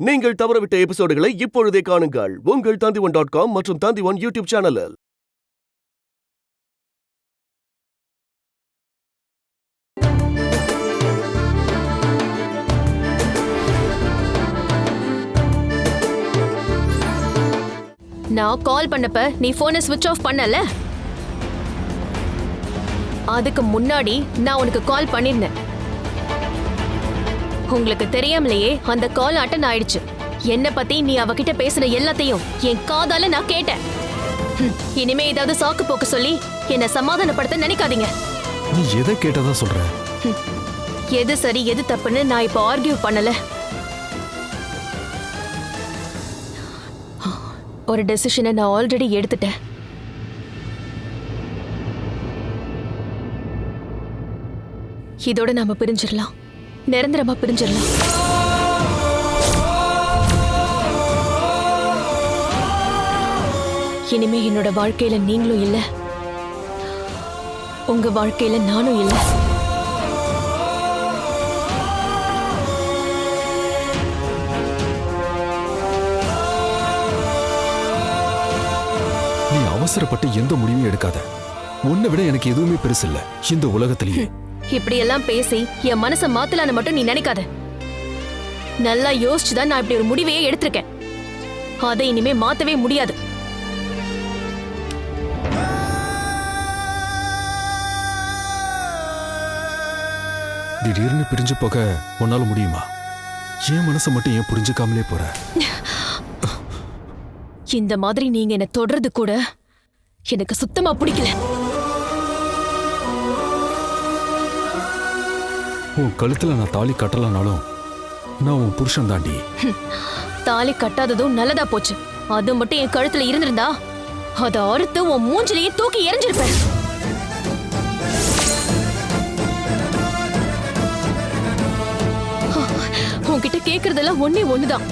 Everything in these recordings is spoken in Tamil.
நீங்கள் தவறவிட்ட எபிசோடுகளை இப்பொழுதே காணுங்கள் உங்கள் Tandivan.com மற்றும் Tandivan யூடியூப் சேனலில். நான் கால் பண்ணப்ப நீ போனை ஸ்விட்ச் ஆஃப் பண்ணல. அதுக்கு முன்னாடி நான் உனக்கு கால் பண்ணிருந்தேன். உங்களுக்கு தெரியாமலேயே அந்த கால் அட்டன் ஆயிடுச்சு. என்ன பத்தி நீ அவகிட்ட பேசின எல்லாத்தையும் என் காதால நான் கேட்டேன். இனிமே ஏதாவது சாக்கு போக்கு சொல்லி என்ன சமாதானப்படுத்த நினைக்காதீங்க. நீ எதை கேட்டதா சொல்ற? எது சரி எது தப்புன்னு நான் இப்ப ஆர்கியூ பண்ணல. ஒரு டெசிஷனை நான் ஆல்ரெடி எடுத்துட்டேன். இதோட நாம பிரிஞ்சிடலாம், நிரந்தரமா பிரிஞ்சிடலாம். இனிமே என்னோட வாழ்க்கையில நீங்களும் இல்ல, உங்க வாழ்க்கையில நானும் இல்ல. நீ அவசரப்பட்டு எந்த முடிவும் எடுக்காத. உன்னை விட எனக்கு எதுவுமே பெருசு இல்ல இந்த உலகத்திலேயே. இப்படி எல்லாம் பேசி என் மனசை மாத்தலான்னு மட்டும் நீ நினைக்காத. நல்லா யோசிச்சுதான் நான் இப்படி ஒரு முடிவையே எடுத்திருக்கேன். அதை இனிமே மாத்தவே முடியாது. திடீர்னு பிரிஞ்சு போக உன்னால முடியுமா? என் மனசை மட்டும் ஏன் புரிஞ்சுக்காமலே போற? இந்த மாதிரி நீங்க என்ன தொடர்றது கூட எனக்கு சுத்தமா பிடிக்கல. உன் கழுத்துல நான் தாலி கட்டலனாலும் நான் உன் புருஷன் தாண்டி. தாலி கட்டாததும் நல்லதா போச்சு. அது மட்டும் என் கழுத்துல இருந்திருந்தா அதை அறுத்து உன் மூஞ்சிலேயே தூக்கி எறிஞ்சிருப்பேன். உன்கிட்ட கேக்குறதெல்லாம் ஒன்னே ஒண்ணுதான்.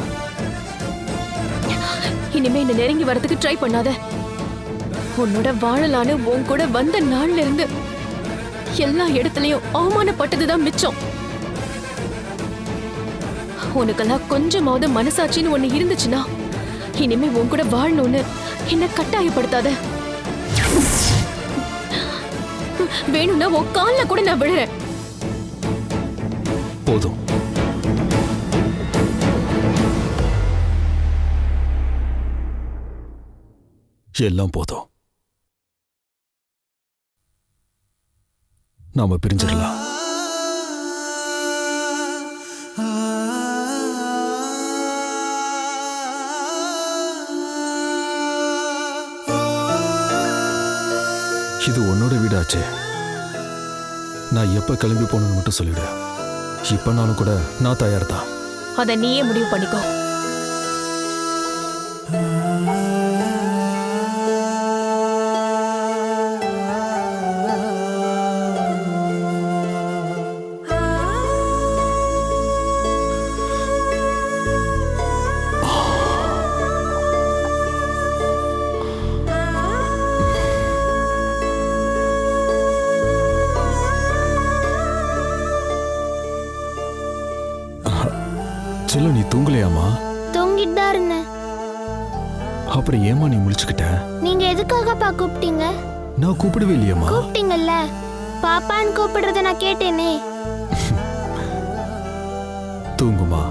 இனிமே என்ன நெருங்கி வரதுக்கு ட்ரை பண்ணாத. உன்னோட வாழலான்னு உன் கூட வந்த நாள்ல இருந்து எல்லா இடத்துலயும் அவமானப்பட்டதுதான் மிச்சம். உனக்கெல்லாம் கொஞ்சமாவது மனசாட்சின்னு ஒண்ணு இருந்துச்சுன்னா இனிமே உன் கூட வாழணும்னு என்ன கட்டாயப்படுத்தாத. வேணும்னா உன் கால்ல கூட நான் விழுறேன். போதும். எல்லாம் போதும். நாம பிரிஞ்சிடலாம். இது உன்னோட வீடாச்சே. நான் எப்ப கிளம்பி போகணும்னு மட்டும் சொல்லிடு. இப்ப நானும் கூட நான் தயார் தான். அதை நீயே முடிவு பண்ணிக்கோ. செல்ல, நீ தூங்கலையாமா? தூங்கிட்டு தான் இருந்தேன். அப்புறம் ஏமா நீ முழிச்சுக்கிட்ட? நீங்க எதுக்காகப்பா கூப்பிட்டீங்க? நான் கூப்பிடவே இல்லையம்மா. கூப்பிட்டீங்கல்ல, பாப்பான்னு கூப்பிடுறத நான் கேட்டேனே. தூங்குமா.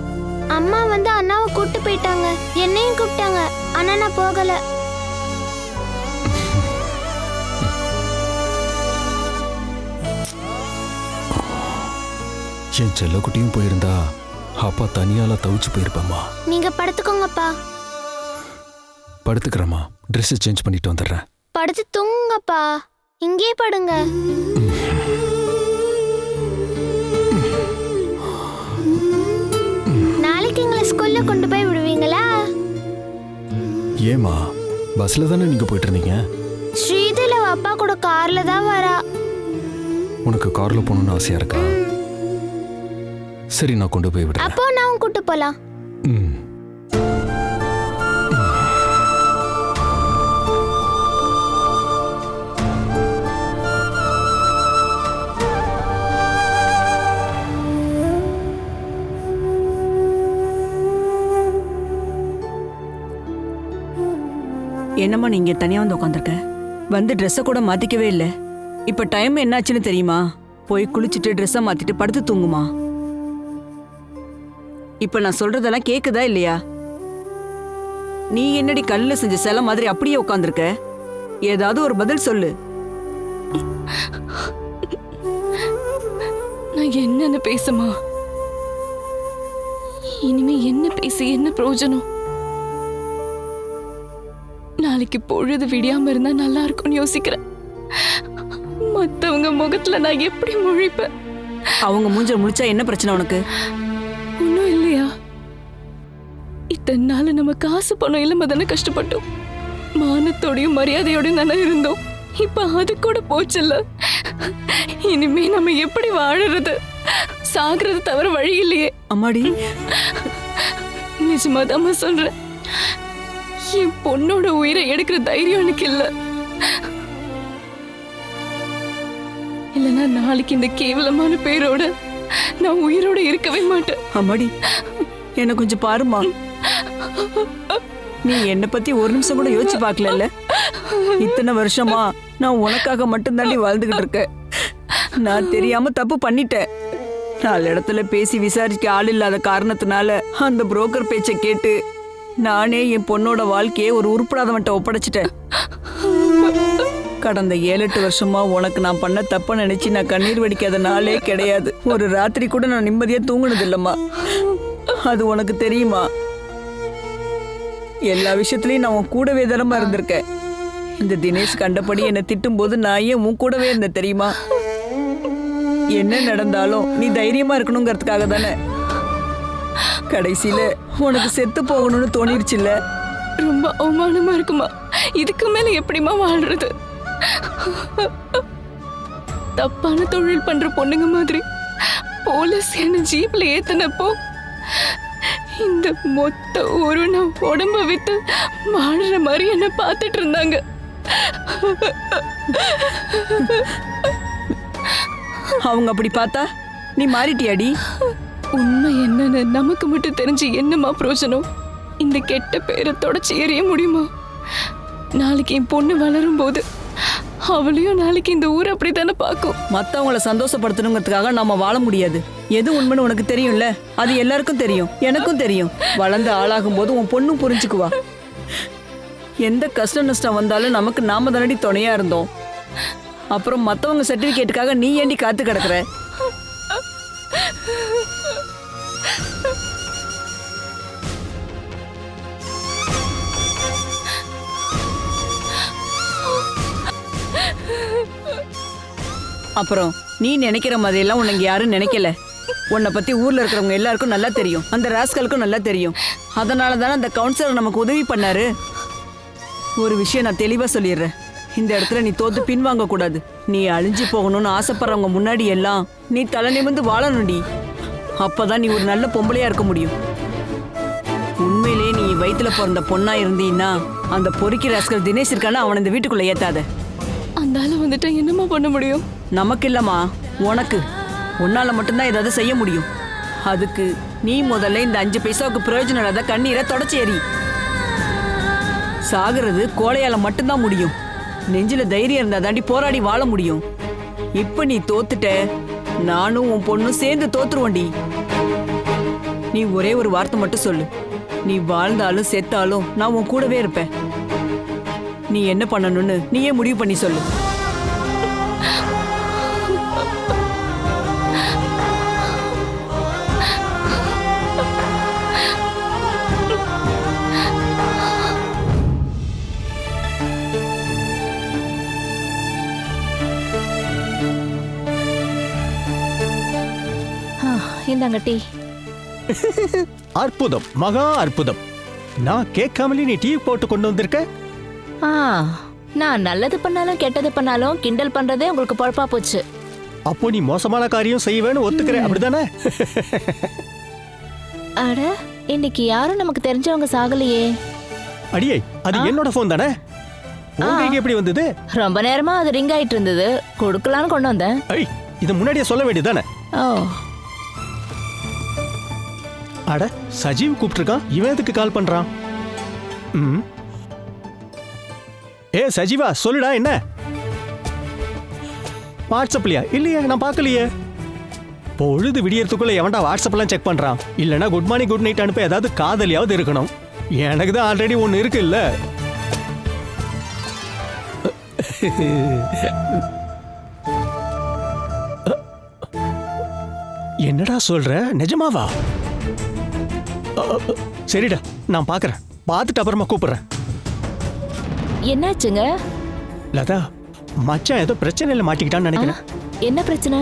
அம்மா வந்து அண்ணாவை கூப்பிட்டு போயிட்டாங்க, என்னையும் கூப்பிட்டாங்க, ஆனா நான் போகல. என் செல்ல குட்டியும் போயிருந்தா அப்பா தனியால தவிச்சு போயிருப்பேம்மா. நீங்க படுத்துக்கோங்கப்பா. படுத்துக்கிறேம்மா. ட்ரெஸ் சேஞ்ச் பண்ணிட்டு வந்துடுறேன். படுத்து தூங்குங்கப்பா. இங்கே படுங்க. நாளைக்கு எங்களை ஸ்கூல்ல கொண்டு போய் விடுவீங்களா? ஏமா, பஸ்ல தானே நீங்க போயிட்டு இருந்தீங்க? ஸ்ரீதேவி அப்பா கூட கார்ல தான் வரா. உனக்கு கார்ல போகணும்னு ஆசையா இருக்கா? சரி, நான் கொண்டு போய் விடுறேன். அப்போ நான் கூட்டு போலாம். என்னம்மா நீங்க தனியா வந்து உட்காந்துருக்க? வந்து ட்ரெஸ்ஸை கூட மாத்திக்கவே இல்லை. இப்ப டைம் என்னாச்சுன்னு தெரியுமா? போய் குளிச்சுட்டு ட்ரெஸ்ஸை மாத்திட்டு படுத்து தூங்குமா. இப்ப நான் சொல்றதெல்லாம் கேக்குதா இல்லையா? நீ என்னடி கல்லுல செஞ்ச சிலை மாதிரி அப்படியே உட்காந்துருக்க? ஏதாவது ஒரு பதில் சொல்லு. நான் என்னன்னு பேசுமா? இனிமே என்ன பேசி என்ன பிரயோஜனம்? நாளைக்கு பொழுது விடியாம இருந்தா நல்லா இருக்கும்னு யோசிக்கிறேன். மத்தவங்க முகத்துல நான் எப்படி முழிப்பேன்? அவங்க மூஞ்ச முழிச்சா என்ன பிரச்சனை உனக்கு? ஒன்னும் இல்லையா? இத்தனை நாள் நம்ம காசு பணம் இல்லாம தானே கஷ்டப்பட்டோம். மானத்தோடையும் மரியாதையோடையும் தானே இருந்தோம். இப்ப அது கூட போச்சுல்ல. இனிமே நம்ம எப்படி வாழறது? சாகிறது தவிர வழி இல்லையே. அம்மாடி, நிஜமாதாம்மா சொல்றேன். என் பொண்ணோட உயிரை எடுக்கிற தைரியம் எனக்கு இல்ல. இல்லைன்னா நாளைக்கு இந்த கேவலமான பேரோட நான் உயிரோட இருக்கவே மாட்டேன். அம்மாடி, என்ன கொஞ்சம் பாருமா. நீ என்னை பத்தி ஒரு நிமிஷம் கூட யோசிச்சு பார்க்கல. இத்தனை வருஷமா நான் உனக்காக மட்டும் தாண்டி வாழ்ந்துகிட்டு இருக்கேன். நான் தெரியாம தப்பு பண்ணிட்டேன். 4 இடத்துல பேசி விசாரிக்க ஆள் இல்லாத காரணத்தினால அந்த புரோக்கர் பேச்சை கேட்டு நானே என் பொண்ணோட வாழ்க்கையை ஒரு உருப்படாதவன்ட்ட ஒப்படைச்சிட்டேன். கடந்த 7-8 வருஷமா உனக்கு நான் பண்ண தப்ப நினைச்சு நான் கண்ணீர் வடிக்காத நாளே கிடையாது. ஒரு ராத்திரி கூட நான் நிம்மதியா தூங்குனது இல்லம்மா. அது உனக்கு தெரியுமா? எல்லா விஷயத்துலயும் நான் உன் கூடவே தரமா இருந்திருக்கேன். இந்த தினேஷ் கண்டபடி என்னை திட்டும் போது நான் ஏன் உன் கூடவே இருந்தேன் தெரியுமா? என்ன நடந்தாலும் நீ தைரியமா இருக்கணுங்கிறதுக்காக தானே. கடைசியில உனக்கு செத்து போகணும்னு தோணிருச்சுல்ல. ரொம்ப அவமானமா இருக்குமா? இதுக்கு மேல எப்படிமா வாழ்றது? தப்பான தொழில் பண்ற பொண்ணுங்க மாதிரி போலீஸ் என்ன ஜீப்ல ஏத்தனப்போ இந்த மொத்த ஒரு நான் உடம்ப விட்டு வாழ்ற மாதிரி என்ன பார்த்துட்டு இருந்தாங்க. அவங்க அப்படி பார்த்தா நீ மாறிட்டியாடி? உண்மை என்னன்னு நமக்கு மட்டும் தெரிஞ்சு என்னமா பிரயோஜனம்? இந்த கெட்ட பேரை தொடச்சி எறிய முடியுமா? நாளைக்கு என் பொண்ணு வளரும் போது அவளையும் நாளைக்கு இந்த ஊர் அப்படித்தானே பார்க்கும். மத்தவங்கள சந்தோஷப்படுத்தணுங்கிறதுக்காக நாம வாழ முடியாது. எது உண்மைன்னு உனக்கு தெரியும்ல. அது எல்லாருக்கும் தெரியும், எனக்கும் தெரியும். வளர்ந்து ஆளாகும் போது உன் பொண்ணும் புரிஞ்சுக்குவா. எந்த கஷ்ட நஷ்டம் வந்தாலும் நமக்கு நாம தானடி துணையா இருந்தோம். அப்புறம் மத்தவங்க சர்டிபிகேட்டுக்காக நீ ஏண்டி காத்து கிடக்குற? அப்புறம் நீ நினைக்கிற மாதிரியெல்லாம் உனக்கு யாரும் நினைக்கல. உன்னை பத்தி ஊர்ல இருக்கிறவங்க எல்லாருக்கும் நல்லா தெரியும், அந்த ராஸ்கலுக்கும் நல்லா தெரியும். அதனால தானே அந்த கவுன்சிலர் நமக்கு உதவி பண்ணாரு. ஒரு விஷயம் நான் தெளிவா சொல்லிடுறேன். இந்த இடத்துல நீ தோத்து பின்வாங்க கூடாது. நீ அழிஞ்சு போகணும்னு ஆசைப்படுறவங்க முன்னாடி எல்லாம் நீ தலை நிமிர்ந்து வாழணும்டி. அப்பதான் நீ ஒரு நல்ல பொம்பளையா இருக்க முடியும். உண்மையிலே நீ வயித்துல பிறந்த பொண்ணா இருந்தீன்னா அந்த பொறுக்கி ராஸ்கல் தினேஷ் இருக்கான அவனை இந்த வீட்டுக்குள்ள ஏத்தாத. அந்த ஆளு வந்துட்டா என்னமா பண்ண முடியும்? நமக்கு இல்லம்மா, உனக்கு. உன்னால மட்டும்தான் ஏதாவது செய்ய முடியும். அதுக்கு நீ முதல்ல இந்த 5 பைசாவுக்கு பிரயோஜனம் இல்லாத கண்ணீரை தொடச்சி எறி. சாகிறது கோழையால மட்டும்தான் முடியும். நெஞ்சில தைரியம் இருந்தா தாண்டி போராடி வாழ முடியும். இப்ப நீ தோத்துட்ட, நானும் உன் பொண்ணும் சேர்ந்து தோத்துருவோண்டி. நீ ஒரே ஒரு வார்த்தை மட்டும் சொல்லு. நீ வாழ்ந்தாலும் செத்தாலும் நான் உன் கூடவே இருப்பேன். நீ என்ன பண்ணணும்னு நீயே முடிவு பண்ணி சொல்லு. இந்தாங்க டீ. அற்புதம், மகா அற்புதம். நான் கேட்காமலே நீ டீ போட்டு கொண்டு வந்திருக்க. நான் நல்லது பண்ணாலும் கெட்டது பண்ணாலும் கிண்டல் பண்றதே உங்களுக்கு பொழப்பா போச்சு. அப்போ நீ மோசமான காரியம் செய்வேன்னு ஒத்துக்கிற, அப்படிதானே? அட, இன்னைக்கு யாரும் நமக்கு தெரிஞ்சவங்க சாகலையே. அடியே, அது என்னோட போன் தானே? உங்களுக்கு எப்படி வந்தது? ரொம்ப நேரமா அது ரிங் ஆயிட்டு இருந்தது, கொடுக்கலான்னு கொண்டு வந்தேன். ஐய், இது முன்னாடியே சொல்ல வேண்டியதானே? ஓ, அட, சஜீவ் கூப்பிட்டுருக்கான். இவன் எதுக்கு கால் பண்றான்? சஜீவா சொல்லுடா என்ன வாட்ஸ்அப்லையா இல்லையே நான் பார்க்கலையே பொழுது விடியறதுக்குள்ள எவன்டா வாட்ஸ்அப்லாம் செக் பண்றான் இல்லைன்னா குட் மார்னிங் குட் நைட் அனுப்ப ஏதாவது காதலியாவது இருக்கணும் எனக்கு தான் ஆல்ரெடி ஒன்று இருக்கு இல்ல என்னடா சொல்ற நிஜமாவா சரிடா நான் பார்க்கறேன் பார்த்துட்டு அப்புறமா கூப்பிடுறேன் என்னாச்சுங்க? லதா மச்சான் ஏதோ பிரச்சனையில மாட்டிக்கிட்டான்னு நினைக்கிறேன் என்ன பிரச்சனை?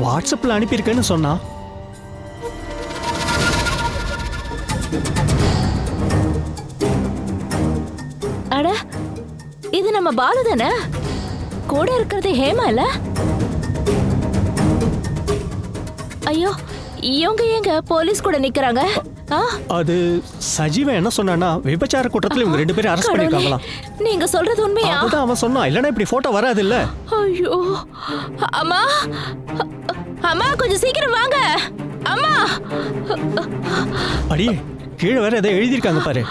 வாட்ஸ்அப்ல அனுப்பியிருக்கேன்னு சொன்னா அட இது நம்ம பாலு தானே? கூட இருக்கிறது ஹேமா இல்ல? ஐயோ இவங்க ஏங்க போலீஸ் கூட நிக்கறாங்க? அது சஜீவன் என்ன சொன்னானா விபச்சார குற்றத்துல இவங்க 2 பேரும் அரெஸ்ட் பண்ணிருக்காங்களாம். நீங்க சொல்றது உண்மையா? அதுதான் அவன் சொன்னான். இல்லனா இப்படி போட்டோ வராது இல்ல. ஐயோ அம்மா அம்மா கொஞ்சம் சீக்கிரம் வாங்க அம்மா. அடியே கீழே வேற ஏதோ எழுதியிருக்காங்க பாரு.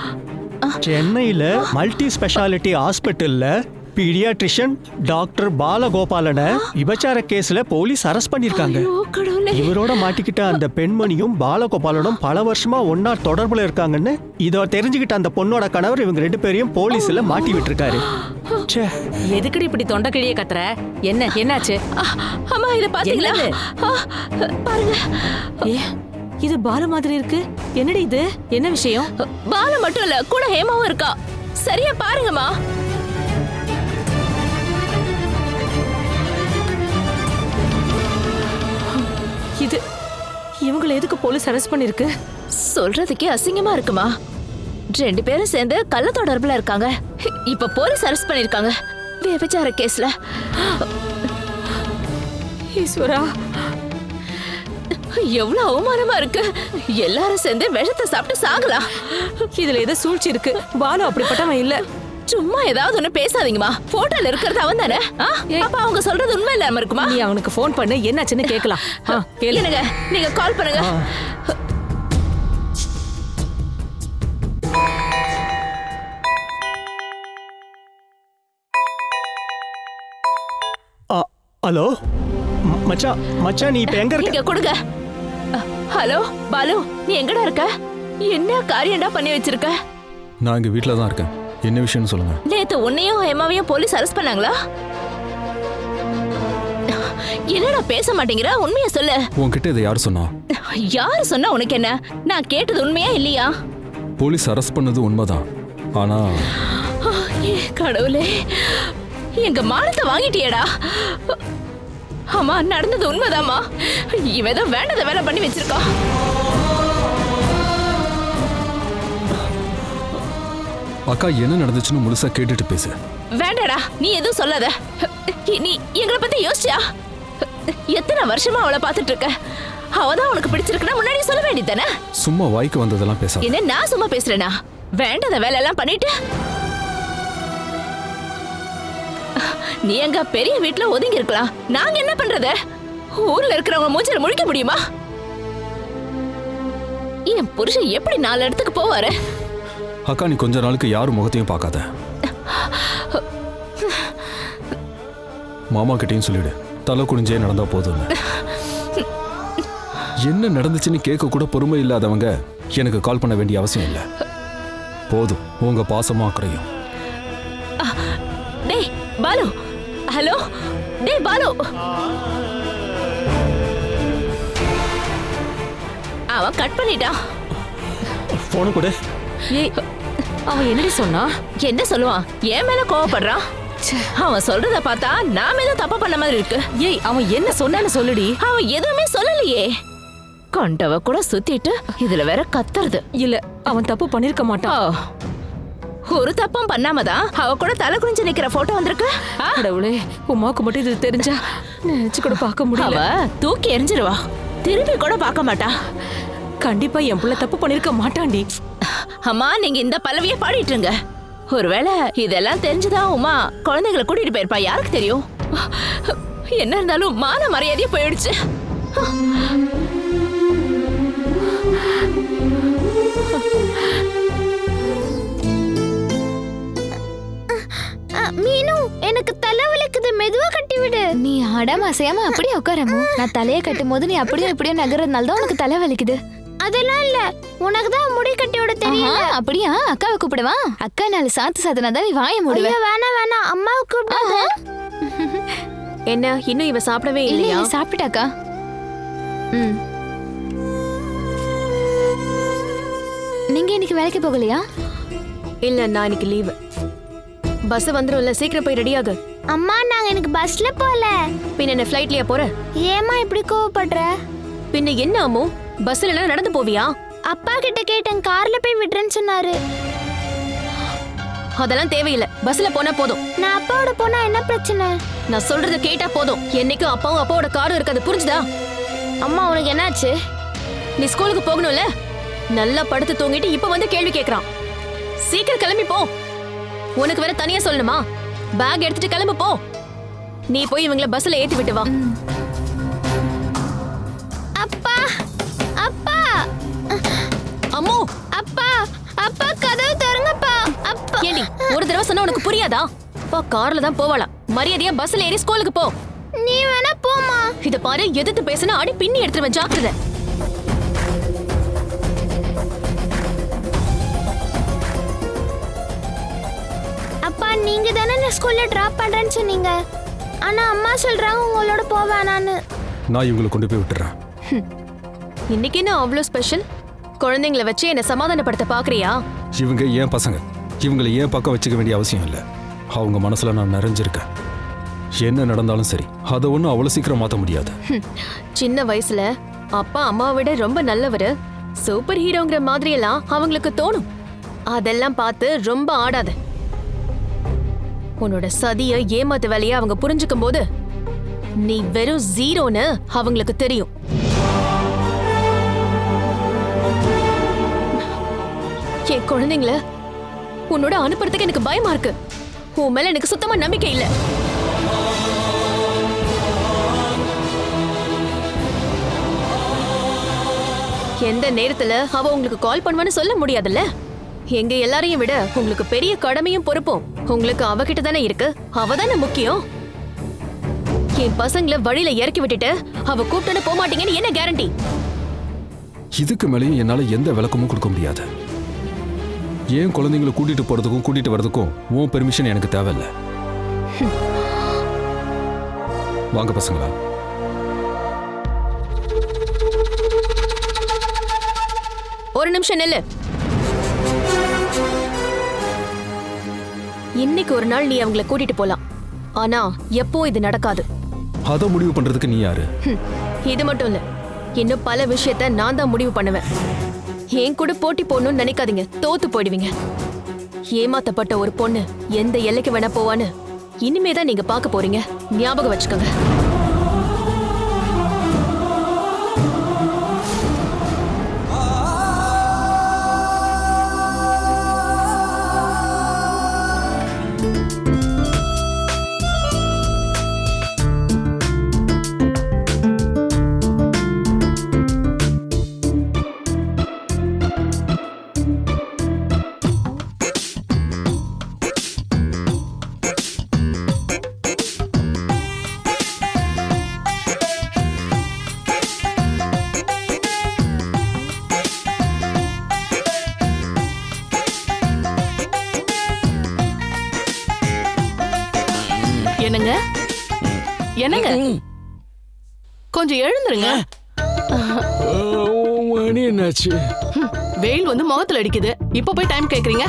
சென்னையில மல்டி ஸ்பெஷாலிட்டி ஹாஸ்பிட்டல்ல பீடியாட்ரிஷியன் டாக்டர் பாலகோபாலனை விபச்சார கேஸ்ல போலீஸ் அரெஸ்ட் பண்ணிருக்காங்க. இவரோட மாட்டிக்கிட்ட அந்த பெண்மணியும் பாலகோபாலனும் பல வருஷமா ஒன்னா தொடர்புல இருக்காங்கன்னு இத தெரிஞ்சுக்கிட்ட அந்த பொண்ணோட கணவர் இவங்க 2 பேரையும் போலீஸ்ல மாட்டி விட்டுருக்காரு. எதுக்கடி இப்படி தொண்டை கிழிய கத்துற? என்னாச்சு? அம்மா இத பாத்தீங்களா? பாருங்க. இது பால மாதிரி இருக்கு. என்னடி இது? என்ன விஷயம்? பால மட்டும் இல்ல கூட ஹேமாவும் இருக்கா. சரியா பாருங்கம்மா. இது இவங்களை எதுக்கு போலீஸ் அரெஸ்ட் பண்ணிருக்கு? சொல்றதுக்கே அசிங்கமா இருக்குமா? 2 பேரும் சேர்ந்து கள்ள தொடர்புல இருக்காங்க. இப்ப போலீஸ் அரெஸ்ட் பண்ணிருக்காங்க விபச்சார கேஸ்ல. ஈஸ்வரா எவ்வளவு அவமானமா இருக்கு. எல்லாரும் சேர்ந்து விஷத்தை சாப்பிட்டு சாகலாம். இதுல ஏதோ சூழ்ச்சி இருக்கு. பாலு அப்படிப்பட்டவன் இல்ல. சும்மா ஏதாவது ஒண்ணு பேசாதீங்கம்மா. போட்டோல இருக்கிறது அவன் தானே? அப்ப அவங்க சொல்றது உண்மை இல்லாம இருக்குமா? நீ அவனுக்கு ஃபோன் பண்ணு, என்னாச்சுன்னு கேட்கலாம். கேளுங்க, நீங்க கால் பண்ணுங்க. ஹலோ மச்சான் நீ இப்ப எங்க இருக்க? இங்க கொடுங்க. ஹலோ பாலு, நீ எங்கடா இருக்க? என்ன காரியம்டா பண்ணி வச்சிருக்க? நான் இங்க வீட்ல தான் இருக்கேன். என்ன விஷயம்னு சொல்லுங்க. நேத்து உன்னையும் ஹேமாவையும் போலீஸ் அரெஸ்ட் பண்ணாங்களா? என்னடா பேச மாட்டேங்கிற? உண்மையா சொல்லு. உன்கிட்ட இதை யார் சொன்னா? யாரு சொன்னா உனக்கு என்ன? நான் கேட்டது உண்மையா இல்லையா? போலீஸ் அரெஸ்ட் பண்ணது உண்மைதான். ஆனா கடவுளே, எங்க மானத்தை வாங்கிட்டியடா. ஆமா, நடந்தது உண்மைதாமா. இவன் ஏதோ வேண்டத வேலை பண்ணி வச்சிருக்கா. அக்கா என்ன நடந்துச்சுன்னு முழுசா கேட்டுட்டு பேசு. வேண்டாடா, நீ எதுவும் சொல்லாத. நீ எங்களை பத்தி யோசிச்சியா? எத்தனை வருஷமா அவளை பாத்துட்டு இருக்க. அவதான் உனக்கு பிடிச்சிருக்குன்னா முன்னாடி சொல்ல வேண்டியதானே? சும்மா வாய்க்கு வந்ததெல்லாம் பேச. என்ன நான் சும்மா பேசுறேனா? வேண்டாத வேலை எல்லாம் பண்ணிட்டு நீ எங்க பெரிய வீட்டுல ஒதுங்கி இருக்கலாம். நாங்க என்ன பண்றது? ஊர்ல இருக்கிறவங்க மூஞ்சில முழிக்க முடியுமா? என் புருஷன் எப்படி 4 இடத்துக்கு போவாரு? அக்கா நீ கொஞ்ச நாளுக்கு யாரும் முகத்தையும் பார்க்காத. மாமா கிட்டையும் சொல்லிடு, தலை குனிஞ்சே நடந்தா போதும். என்ன நடந்துச்சுன்னு கேட்க கூட பொறுமை இல்லாதவங்க எனக்கு கால் பண்ண வேண்டிய அவசியம் இல்லை. போதும் உங்க பாசமா அக்கறையும். டேய் பாலு, ஹலோ. டேய் பாலு, அவன் கட் பண்ணிட்டான். போன் கொடு. ஏய் அவன் என்னடி சொன்னா? என்ன சொல்லுவான்? என் மேல கோவப்படுறான். அவன் சொல்றத பார்த்தா நாம ஏதோ தப்பா பண்ண மாதிரி இருக்கு. ஏய் அவன் என்ன சொன்னான்னு சொல்லுடி. அவன் எதுவுமே சொல்லலையே. கொண்டவ கூட சுத்திட்டு இதுல வேற கத்துறது. இல்ல அவன் தப்பு பண்ணிருக்க மாட்டான். ஒரு தப்பும் பண்ணாமதான் அவ கூட தலை குனிஞ்சு நிக்கிற போட்டோ வந்திருக்கு. கடவுளே, உமாக்கு மட்டும் இது தெரிஞ்சா நினைச்சு கூட பார்க்க முடியல. அவ தூக்கி எறிஞ்சிருவா. திரும்பி கூட பார்க்க மாட்டா. கண்டிப்பா என் புள்ள தப்பு பண்ணிருக்க மாட்டான்டி. அம்மா, நீங்க இந்த பல்லவிய பாடிட்டு இருங்க. ஒருவேளை இதெல்லாம் தெரிஞ்சுதான் உமா குழந்தைகளை கூட்டிட்டு போயிருப்பா. யாருக்கு தெரியும்? என்ன இருந்தாலும் மான மரியாதையே போயிடுச்சு. மடம் அசையாம அப்படியே உட்காரமு. நான் தலையை கட்டும் போது நீ அப்படியே இப்படியே நகர்றதுனால தான் உனக்கு தலை வலிக்குது. அதெல்லாம் இல்ல, உனக்கு தான் முடி கட்டி விட தெரியும். அப்படியா? அக்காவை கூப்பிடுவா? அக்கா நாலு சாத்து சாத்தினா தான் நீ வாய மூடுவ. வேணாம் வேணாம், அம்மாவை கூப்பிடாத. என்ன இன்னும் இவ சாப்பிடவே இல்லையா? சாப்பிட்டாக்கா. நீங்க இன்னைக்கு வேலைக்கு போகலையா? இல்ல, நான் இன்னைக்கு லீவு. பஸ் வந்துரும்ல, சீக்கிரம் போய் ரெடி ஆகு. அம்மா நாங்க எனக்கு பஸ்ல போல. பின்ன என்ன ஃப்ளைட்லயா போற? ஏமா இப்படி கோவப்படுற? பின்ன என்ன அம்மு, பஸ்ல எல்லாம் நடந்து போவியா? அப்பா கிட்ட கேட்டேன், கார்ல போய் விடுறேன்னு சொன்னாரு. அதெல்லாம் தேவையில்லை, பஸ்ல போனா போதும். நான் அப்பாவோட போனா என்ன பிரச்சனை? நான் சொல்றத கேட்டா போதும். என்னைக்கும் அப்பாவும் அப்பாவோட காரும் இருக்காது, புரிஞ்சுதா? அம்மா உனக்கு என்னாச்சு? நீ ஸ்கூலுக்கு போகணும்ல, நல்லா படுத்து தூங்கிட்டு இப்ப வந்து கேள்வி கேக்குறான். சீக்கிரம் கிளம்பி போ. உனக்கு வேற தனியா சொல்லணுமா? பேக் எடுத்துட்டு கிளம்பு போ. நீ போய் இவங்கள பஸ்ல ஏத்தி விட்டு வா. அப்பா அப்பா அம்மு, அப்பா அப்பா கதவு திறங்கப்பா. அப்பா ஏண்டி ஒரு தடவை சொன்னா உனக்கு புரியாதா? அப்பா கார்ல தான் போவாளாம், மரியாதையா பஸ்ல ஏறி ஸ்கூலுக்கு போ. நீ வேணா போமா. இத பாரு, எதிர்த்து பேசினா அடி பின்னி எடுத்துருவேன், ஜாக்கிரதை. அப்பா நீங்க தானே நான் ஸ்கூல்ல டிராப் பண்றேன்னு சொன்னீங்க. ஆனா அம்மா சொல்றாங்க உங்களோட போவேனான்னு. நான் இவங்களை கொண்டு போய் விட்டுறேன். இன்னைக்கு என்ன அவ்வளோ ஸ்பெஷல்? குழந்தைங்களை வச்சு என்ன சமாதானப்படுத்த பாக்குறியா? இவங்க ஏன் பசங்க, இவங்களை ஏன் பக்கம் வச்சுக்க வேண்டிய அவசியம் இல்லை. அவங்க மனசுல நான் நிறைஞ்சிருக்கேன். என்ன நடந்தாலும் சரி, அதை ஒன்றும் அவ்வளோ சீக்கிரம் மாற்ற முடியாது. சின்ன வயசுல அப்பா அம்மாவை விட ரொம்ப நல்லவரு, சூப்பர் ஹீரோங்கிற மாதிரி எல்லாம் அவங்களுக்கு தோணும். அதெல்லாம் பார்த்து ரொம்ப ஆடாத. உன்னோட சதிய ஏமாத்து வேலைய அவங்க புரிஞ்சுக்கும் போது நீ வெறும் ஜீரோன்னு அவங்களுக்கு தெரியும். என் குழந்தைங்கள உன்னோட அனுப்புறதுக்கு எனக்கு பயமா இருக்கு. உன் மேல எனக்கு சுத்தமா நம்பிக்கை இல்ல. எந்த நேரத்துல அவ உங்களுக்கு கால் பண்ணுவான்னு சொல்ல முடியாதுல்ல. எங்க எல்லாரையும் விட உங்களுக்கு பெரிய கடமையும் பொறுப்பும் உங்களுக்கு அவகிட்ட தானே இருக்கு. அவ தானே முக்கியம். என் பசங்களை வழியில இறக்கி விட்டுட்டு அவ கூப்பிட்டு போக மாட்டீங்கன்னு என்ன கேரண்டி? இதுக்கு மேலேயும் என்னால எந்த விளக்கமும் கொடுக்க முடியாது. ஏன் குழந்தைங்களை கூட்டிட்டு போறதுக்கும் கூட்டிட்டு வர்றதுக்கும் உன் பெர்மிஷன் எனக்கு தேவையில்லை. வாங்க பசங்களா. ஒரு நிமிஷம் நில்லு. இன்னைக்கு ஒரு நாள் நீ அவங்கள கூட்டிட்டு போலாம். ஆனா எப்போ இது நடக்காது. அதை முடிவு பண்றதுக்கு நீ யாரு? இது மட்டும் இல்ல, இன்னும் பல விஷயத்த நான் தான் முடிவு பண்ணுவேன். என் கூட போட்டி போடணும்னு நினைக்காதீங்க, தோத்து போயிடுவீங்க. ஏமாத்தப்பட்ட ஒரு பொண்ணு எந்த எல்லைக்கு வேணா போவான்னு இனிமேதான் நீங்க பார்க்க போறீங்க. ஞாபகம் வச்சுக்கோங்க. என்னங்க என்னங்க, கொஞ்சம் எழுந்துருங்க. மணி என்னாச்சு? வெயில் வந்து முகத்துல அடிக்குது, இப்ப போய் டைம் கேக்குறீங்க?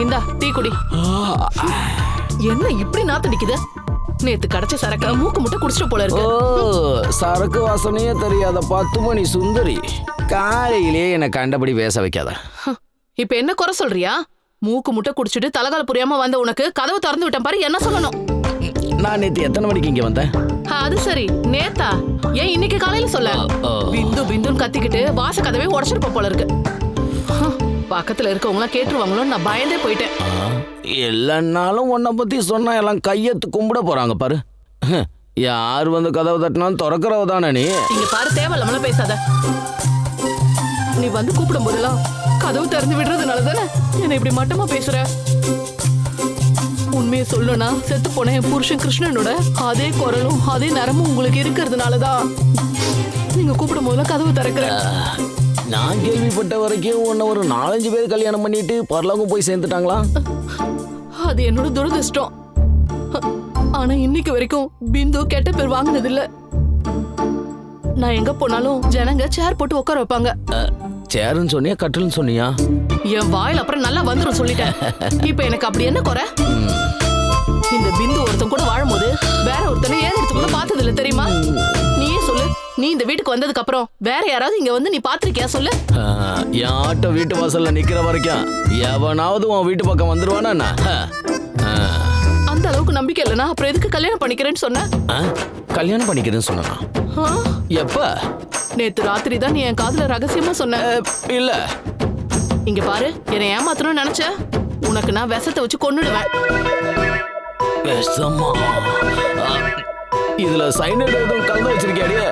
இந்தா டீ குடி. என்ன இப்படி நாத்தடிக்குது? நேத்து கிடைச்ச சரக்க மூக்கு முட்டை குடிச்சிட்டு போல இருக்கு. சரக்கு வாசனையே தெரியாத 10 மணி சுந்தரி, காலையிலேயே என்னை கண்டபடி பேச வைக்காத. இப்ப என்ன குறை சொல்றியா? மூக்கு முட்டை குடிச்சிட்டு தலகால புரியாம வந்த உனக்கு கதவு திறந்து விட்டேன் பாரு, என்ன சொல்லணும்? நான் நேத்து எத்தனை மணிக்கு இங்க வந்தேன்? அது சரி, நேத்தா? ஏன் இன்னைக்கு காலையில சொல்ல? பிந்து பிந்துன்னு கத்திக்கிட்டு வாச கதவே உடச்சிருப்ப போல இருக்கு. பக்கத்துல இருக்கவங்களாம் கேட்டுருவாங்களோன்னு நான் பயந்தே போயிட்டேன். எல்லானாலும் உன்னை பத்தி சொன்னா எல்லாம் கையெத்து கும்பிட போறாங்க பாரு. யார் வந்து கதவு தட்டினாலும் திறக்கிறவ தானே நீ. இங்க பாரு, தேவையில்லாமலாம் பேசாத. நீ வந்து கூப்பிடும் போதெல்லாம் கதவு திறந்து விடுறதுனால தானே என்ன இப்படி மட்டமா பேசுற? உண்மையை சொல்லணும்னா செத்து போன என் புருஷன் கிருஷ்ணனோட அதே குரலும் அதே நேரமும் உங்களுக்கு இருக்கிறதுனாலதான் நீங்க கூப்பிடும் போதெல்லாம் கதவு திறக்கிறேன். நான் கேள்விப்பட்ட வரைக்கும் உன்னை ஒரு 4-5 பேர் கல்யாணம் பண்ணிட்டு பரலோகம் போய் சேர்ந்துட்டாங்களா? அது என்னோட துரதிர்ஷ்டம். ஆனா இன்னைக்கு வரைக்கும் பிந்து கெட்ட பேர் வாங்கினது இல்ல. நான் எங்க போனாலும் ஜனங்க சேர் போட்டு உட்கார வைப்பாங்க. சேருன்னு சொன்னியா கட்டில்னு சொன்னியா? என் வாயில் அப்புறம் நல்லா வந்துரும் சொல்லிட்டேன். இப்ப எனக்கு அப்படி என்ன குறை? இந்த பிந்து ஒருத்தன் கூட வாழும்போது வேற ஒருத்தனை ஏன் எடுத்து கூட பார்த்தது இல்ல தெரியுமா? நீயே சொல்லு. நீ இந்த வீட்டுக்கு வந்ததுக்கு அப்புறம் வேற யாராவது இங்க வந்து நீ பாத்திருக்கியா சொல்லு? என் ஆட்டோ வீட்டு வாசல்ல நிக்கிற வரைக்கும் எவனாவது உன் வீட்டு பக்கம் வந்துருவானா? அந்த அளவுக்கு நம்பிக்கை இல்லைன்னா அப்புறம் எதுக்கு கல்யாணம் பண்ணிக்கிறேன்னு சொன்ன? கல்யாணம் பண்ணிக்கிறேன்னு சொன்னா எப்ப? நேத்து ராத்திரி தான் நீ என் காதுல ரகசியமா சொன்ன. இல்ல இங்க பாரு, என்னை ஏமாத்தணும்னு நினைச்ச உனக்கு நான் விஷத்தை வச்சு கொன்னுடுவேன். விஷமா? இதுல சைனடைடு எதுவும் கலந்து வச்சிருக்கியாடியே?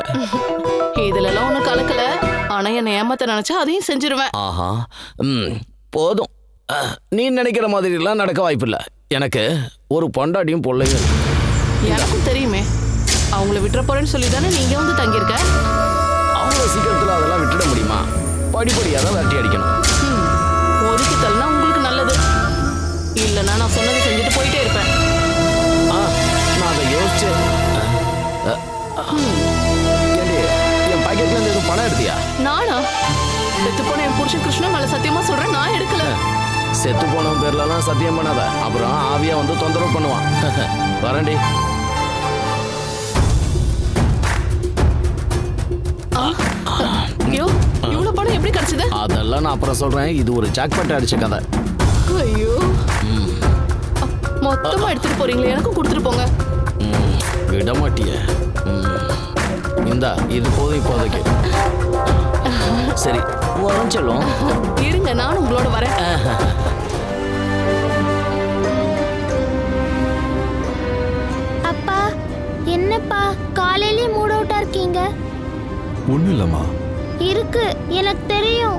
இதுல எல்லாம் ஒண்ணும் கலக்கல. ஆனா என்னை ஏமாத்த நினைச்சா அதையும் செஞ்சிருவேன். ஆஹா, போதும். நீ நினைக்கிற மாதிரி எல்லாம் நடக்க வாய்ப்பில்லை. எனக்கு ஒரு பொண்டாட்டியும் பொள்ளையும். எனக்கும் தெரியுமே. அவங்கள விட்டுற போறேன்னு சொல்லி தானே நீங்க வந்து தங்கியிருக்க. அவ்வளோ சீக்கிரத்தில் அதெல்லாம் விட்டுட முடியுமா? படிப்படியாக தான் விரட்டி அடிக்கணும். ஒதுக்கி தள்ளினா உங்களுக்கு நல்லது. இல்லைன்னா நான் சொன்னதை செஞ்சுட்டு போயிட்டே இருப்பேன். நான் அதை யோசிச்சேன். என் பாக்கெட்ல இருந்து எதுவும் பணம் எடுத்தியா? நானா? செத்து போன என் புருஷன் கிருஷ்ணன் மேல சத்தியமா சொல்றேன், நான் எடுக்கல. செத்து போனவன் பேர்லாம் சத்தியம் பண்ணாத, அப்புறம் ஆவியா வந்து தொந்தரவு பண்ணுவான். வரண்டி. ஐயோ, இவ்வளவு பணம் எப்படி கிடைச்சது? அதெல்லாம் நான் அப்புறம் சொல்றேன். இது ஒரு ஜாக்பாட் அடிச்ச கதை. ஐயோ, மொத்தமா எடுத்துட்டு போறீங்களே, எனக்கும் கொடுத்துட்டு போங்க. விட மாட்டிய. இந்தா, இது போதும் இப்போதைக்கு. சரி, வரும் சொல்லும். இருங்க, நானும் உங்களோட வரேன். அப்பா, என்னப்பா காலையிலே மூட் அவுட்டா இருக்கீங்க? ஒன்றும் இல்லைம்மா. இருக்கு, எனக்கு தெரியும்.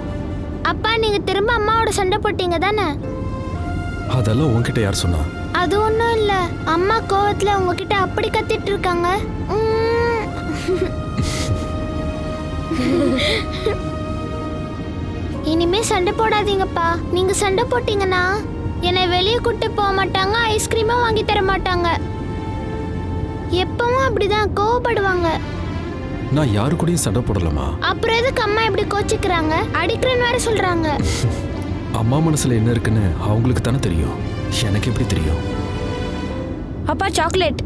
அப்பா, நீங்க திரும்ப அம்மாவோட சண்டை போட்டீங்க தானே? அதெல்லாம் உன்கிட்ட யார் சொன்னா? அது ஒன்றும் இல்ல, அம்மா கோவத்துல உங்ககிட்ட அப்படி கத்திட்டு இருக்காங்க. இனிமே சண்டை போடாதீங்கப்பா. நீங்க சண்டை போட்டீங்கன்னா என்னை வெளியே கூட்டு போக மாட்டாங்க, ஐஸ்கிரீமும் வாங்கி தர மாட்டாங்க. எப்பவும் அப்படிதான் கோவப்படுவாங்க. நான் யாரு கூடயும் சண்டை போடலமா. அப்புறம் எதுக்கு அம்மா இப்படி கோச்சிக்கிறாங்க? அடிக்கிறேன்னு வேற சொல்றாங்க. அம்மா மனசுல என்ன இருக்குன்னு அவங்களுக்கு தானே தெரியும், எனக்கு எப்படி தெரியும்? அப்பா, சாக்லேட்.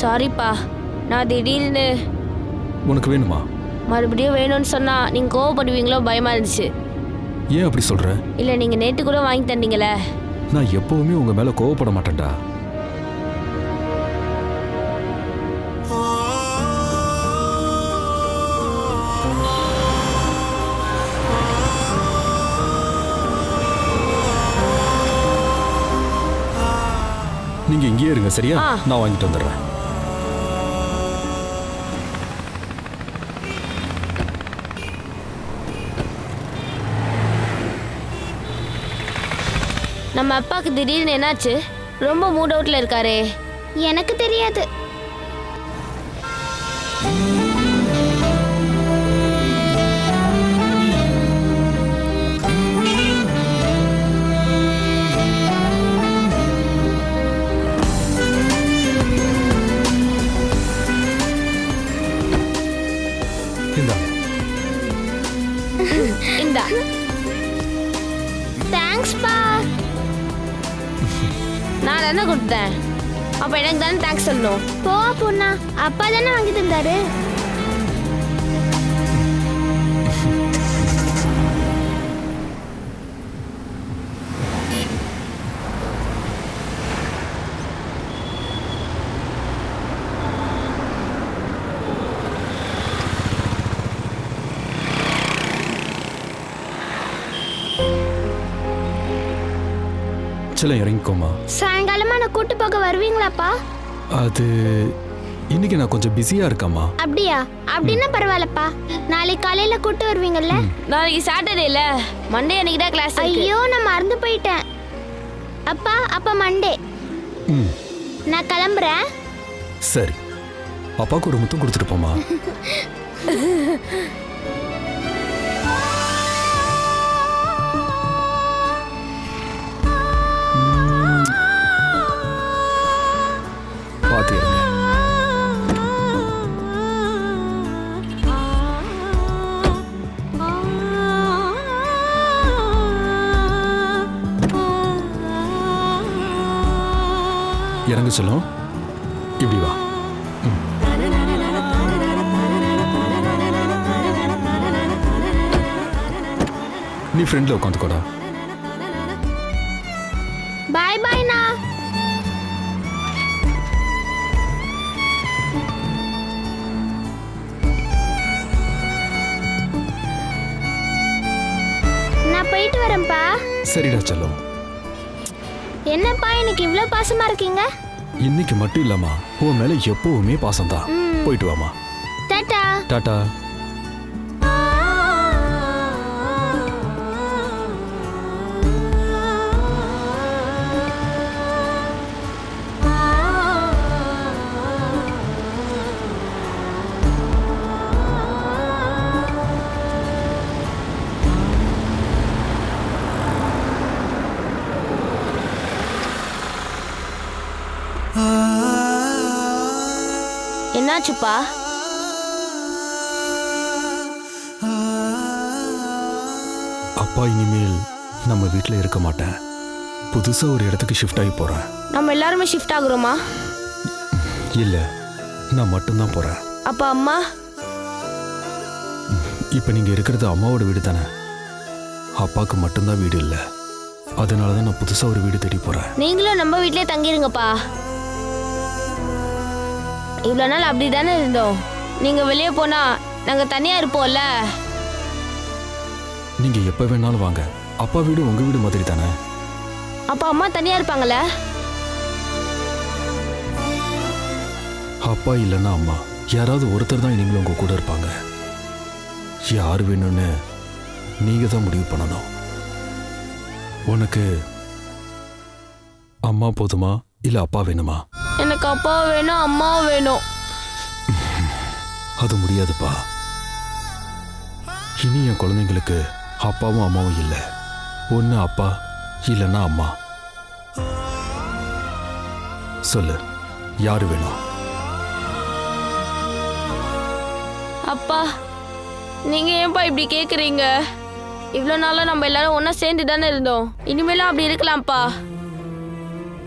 சாரிப்பா, நான் திடீர்னு. உனக்கு வேணுமா? மறுபடியும் வேணும்னு சொன்னா நீங்க கோவப்படுவீங்களோ பயமா இருந்துச்சு. ஏன் அப்படி சொல்ற? இல்ல, நீங்க நேத்து கூட வாங்கி தந்தீங்களே. நான் எப்பவுமே உங்க மேல கோவப்பட மாட்டேன்டா. நீங்க இங்கேயே இருங்க, சரியா? நான் வாங்கிட்டு வந்துடுறேன். நம்ம அப்பாக்கு திடீர்னு என்னாச்சு? ரொம்ப மூட் அவுட்ல இருக்காரே. எனக்கு தெரியாது. இந்தா. தேங்க்ஸ் பா. நான் என்ன கொடுத்தேன்? அப்ப எனக்கு தானே தேங்க்ஸ் சொல்லணும். போ பொண்ணா, அப்பா தானே வாங்கி தந்தாரு. இறங்கிக்கோமா. சாயங்காலமா நான் கூட்டு போக வருவீங்களாப்பா? அது இன்னைக்கு நான் கொஞ்சம் பிஸியா இருக்கேம்மா. அப்படியா? அப்படின்னா பரவாயில்லப்பா. நாளைக்கு காலையில கூட்டு வருவீங்கல்ல? நாளைக்கு சாட்டர்டேல, மண்டே அன்னைக்கு தான் கிளாஸ். ஐயோ நான் மறந்து போயிட்டேன். அப்பா மண்டே. ம் நான் கிளம்புறேன். சரி, அப்பாவுக்கு ஒரு முத்தம் கொடுத்துட்டு போமா. பார்த்து இருங்க. இறங்க சொல்லும். இப்படி வா. நீ ஃப்ரெண்ட்ல உட்காந்துக்கோடா. பாய் பாய்ண்ணா. நான் போயிட்டு வரேன்ப்பா. சரிடா செல்லம். என்னப்பா எனக்கு இவ்ளோ பாசமா இருக்கீங்க? இன்னைக்கு மட்டும் இல்லம்மா, உன் மேல எப்பவுமே பாசம்தான். போயிட்டு வாமா. டாடா. டாடா. என்னாச்சுப்பா? அப்பா இனிமேல் நம்ம வீட்டில் இருக்க மாட்டேன். புதுசா ஒரு இடத்துக்கு ஷிஃப்ட் ஆகி போறேன். நம்ம எல்லாருமே ஷிஃப்ட் ஆகுறோமா? இல்ல, நான் மட்டும்தான் போறேன். அப்பா அம்மா? இப்ப நீங்க இருக்கிறது அம்மாவோட வீடு தானே. அப்பாவுக்கு மட்டும்தான் வீடு இல்லை. அதனாலதான் நான் புதுசா ஒரு வீடு தேடி போறேன். நீங்களும் நம்ம வீட்லயே தங்கிருங்கப்பா. இவ்வளோ நாள் அப்படி தானே இருந்தோம். நீங்க வெளியே போனா நாங்க தனியா இருப்போம்ல. நீங்க எப்ப வேணாலும் வாங்க. அப்பா வீடு உங்க வீடு மாதிரி தானே. அப்பா அம்மா தனியா இருப்பாங்கல்ல? அப்பா இல்லைன்னா அம்மா, யாராவது ஒருத்தர் தான் இனிமேல் உங்க கூட இருப்பாங்க. யார் வேணும்னு நீங்க தான் முடிவு பண்ணணும். உனக்கு அம்மா போதுமா இல்ல அப்பா வேணுமா? எனக்கு அப்பா வேணும், அம்மாவும் வேணும். அது முடியாதுப்பா. இனி என் குழந்தைங்களுக்கு அப்பாவும் அம்மாவும் இல்லை. ஒன்று அப்பா இல்லைன்னா அம்மா. சொல்லு, யாரு வேணும்? அப்பா, நீங்க ஏன்பா இப்படி கேக்குறீங்க? இவ்வளோ நாளா நம்ம எல்லாரும் ஒண்ணா சேர்ந்து தானே இருந்தோம். இனிமேலும் அப்படி இருக்கலாம்ப்பா.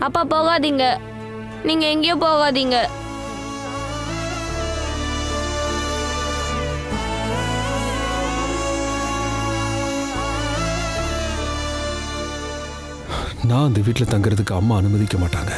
அப்பா போகாதீங்க, நீங்க எங்கேயோ போகாதீங்க. நான் அந்த வீட்டில் தங்குறதுக்கு அம்மா அனுமதிக்க மாட்டாங்க.